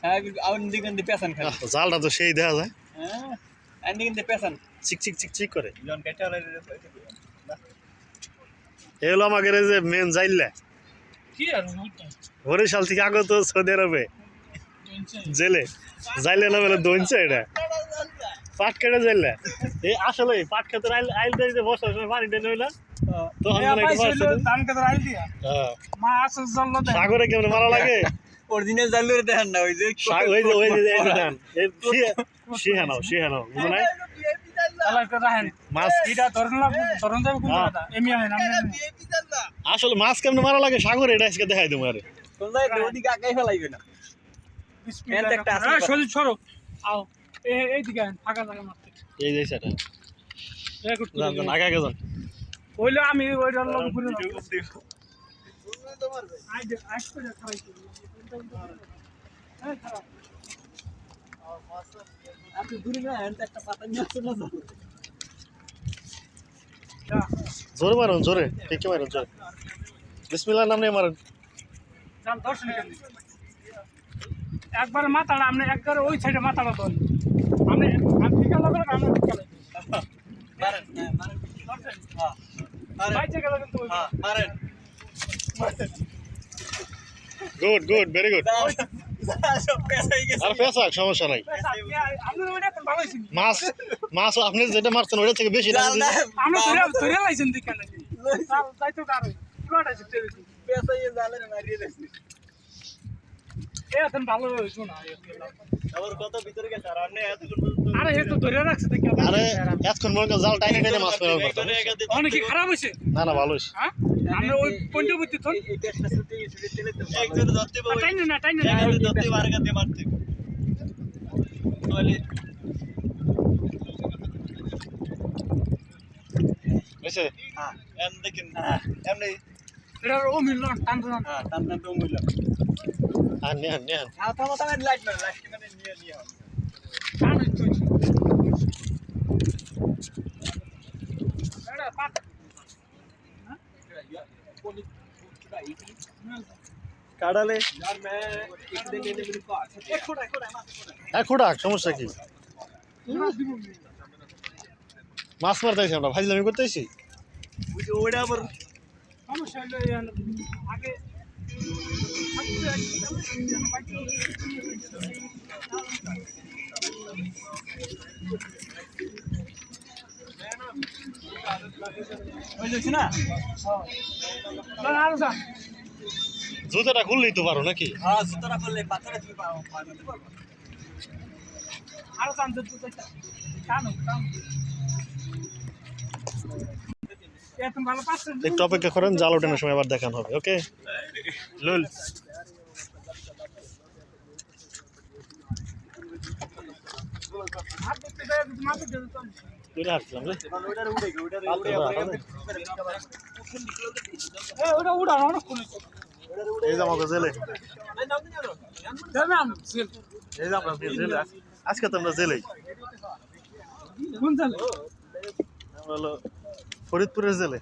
হ্যাঁ আউন দিকেন দি পেছন খালি জালটা তো সেই দেখা যায় হ্যাঁ আইন দিকেন দি পেছন চিক চিক চিক চিক করে জন কেটে আলাই এই হলো আমাদের এই যে মেন জাইল্লা কি আর বরিশাল থেকে আগত সৌদি আরবে জেলে জাইলে না বলে দইনছে এটা পাট কেটে জাইল্লা এই আসলে পাট খেতে আইল দিয়ে বসার সময় পানি টেনে হইলা তখন মনে একটু মারছে ধান খেতে আইল দিয়া হ্যাঁ মাছ জল দে সাগরে কেমন মারা লাগে অরিজিনাল জালু রে দেখেন না ওই যে ওই যে এই যে ধান এই শিহানাও বুঝো নাই আলাদা করে রাখেন মাছ এটা ধরন যাবে কোন জায়গাটা এমি হয় না আসলে মাছ কেমন মারা লাগে সাগরে এটা আজকে দেখাই দেবো আরে কোন জায়গায় ওদিকে আগাই ফেলাইবে না এনতে একটা আছে সরি সরো আও এই দিকে ফাঁকা জায়গা মারতে এই যে সেটা এই করতে জান আগে আগে যান কইলো আমি ওইটার লগে ঘুরে না আই করে খাই এই খারাপ আপনি দূরে না এনতে একটা পাতা নিয়ে আসুন না জোরে মারুন জোরে ঠিক মারুন জোরে বিসমিল্লাহর নাম নিয়ে মারুন জান দর্শন কেন একবারে মাথাটা আপনি একবারে ওই সাইডে মাথাটা ধরেন আপনি ঠিক আছে আমরা ঠিক আছে মারেন মারেন দর্শন হ্যাঁ মারেন বাইচে গেল কিন্তু হ্যাঁ মারেন গুড গুড ভেরি গুড সব পেছাই গেছে আর পেশা সমস্যা নাই আপনি ওইটা তো ভালোই ছিল মাছ মাছ আপনি যেটা মারছেন ওটা থেকে বেশি দাম দিয়েছে। আমরা ধরে লাইছেন দেখেন নাকি তাই তো কারো পুরোটা জিতে দিছি পেছাই জালে মারিয়ে দিছি এখন ভালো হইছো না আবার কত ভিতরে গেছে আর আপনি এত আরে এ তো ধরে রাখছে দেখি আরে এতক্ষণ মনে করেন জাল টাইনে টাইনে মাছ পাওয়া করতাম অনেক কি খারাপ হইছে না না ভালো হয়েছে হ্যাঁ আমরা ওই পয়েন্টে বুঝতে তো এটা একটা সুতি দিলে তো একজন ধরতে পারবে টাইনে না ধরতে পারে গাতে মারতে তাহলে বুঝছে হ্যাঁ এম দেখেন এমনি এটা ও মিলল টান টান হ্যাঁ টান টান তো মইল আর নেন নেন হ্যাঁ থামো থামো লাইট মার লাইট মানে নিয়ে নিয়ে টান হইছে এটা পাট কাড়ালে यार मैं एक दिन लेने मेरे को एक खोड़ा হ্যাঁ খোড়াক সমস্যা কি মাছ মারতেছি আমরা ভাজলামি করতেছি ওইটা আবার সমস্যা হলো আগে ওই যাচ্ছে না আরো যা জুতাটা খুললেই তো পারো নাকি হ্যাঁ সুতরা করলে পাথরে তুমি পারতে পারবে আরো টান দিতে টানো এখন ভালো পাচ্ছেন একটু অপেক্ষা করেন জাল ওঠানোর সময় আবার দেখানো হবে ওকে লুল হাত দেখতে দেয় মাথা দিয়ে দিতাম তুলে হাঁটছিলাম রে ওইটার উড়ে ওইটার উড়ে ওটা উড়ানো অনেক কোন এই যে আমাকে জেলে জানাম এই যে আমরা জেলে আজকে তো আমরা জেলেই কোন জাল আমরা হলো ফরিদপুরের জেলে